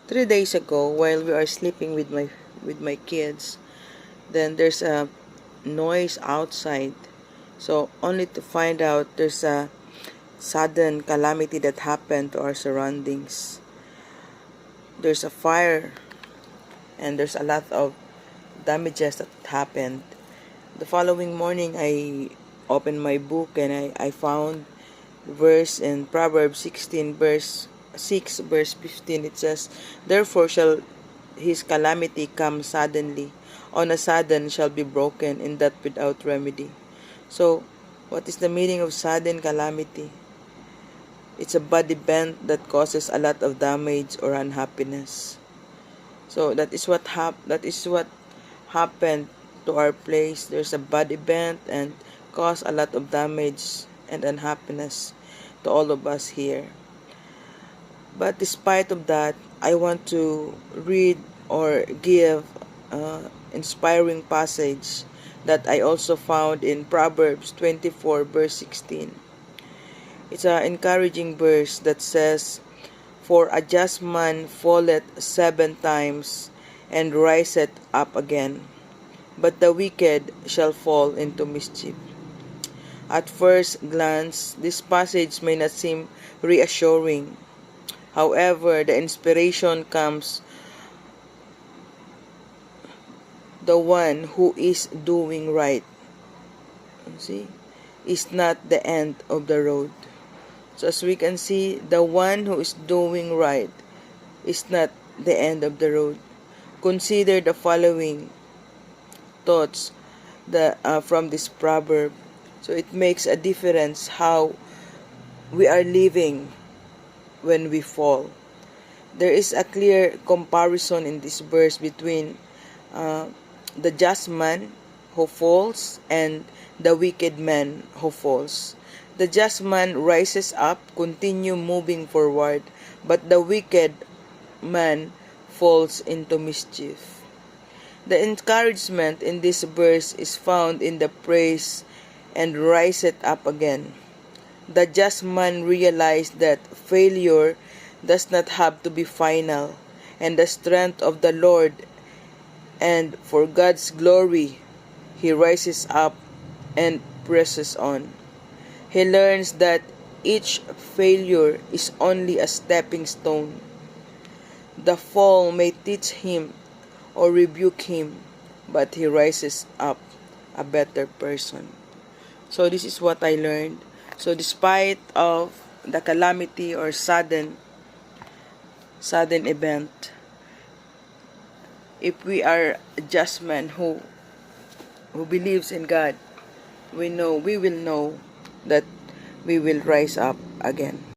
3 days ago, while we are sleeping with my kids, then there's a noise outside. So only to find out there's a sudden calamity that happened to our surroundings. There's a fire and there's a lot of damages that happened. The following morning, I opened my book and I found verse in Proverbs 16 verse 6 verse 15. It says, "Therefore shall his calamity come suddenly, on a sudden shall be broken, in that without remedy." So, what is the meaning of sudden calamity? It's a bad event that causes a lot of damage or unhappiness. So that is what happened to our place. There's a bad event and caused a lot of damage and unhappiness to all of us here. But despite of that, I want to read or give inspiring passage that I also found in Proverbs 24 verse 16. It's an encouraging verse that says, "For a just man falleth 7 times, and riseth up again, but the wicked shall fall into mischief." At first glance, this passage may not seem reassuring. However, the inspiration comes the one who is doing right. See, is not the end of the road. So as we can see, the one who is doing right is not the end of the road. Consider the following thoughts from this proverb. So it makes a difference how we are living when we fall. There is a clear comparison in this verse between the just man who falls and the wicked man who falls. The just man rises up, continue moving forward, but the wicked man falls into mischief. The encouragement in this verse is found in the praise "and riseth up again." The just man realized that failure does not have to be final, and the strength of the Lord, and for God's glory, he rises up and presses on. He learns that each failure is only a stepping stone. The fall may teach him or rebuke him, but he rises up a better person. So this is what I learned. So despite of the calamity or sudden event, if we are a just man who believes in God, we will know that we will rise up again.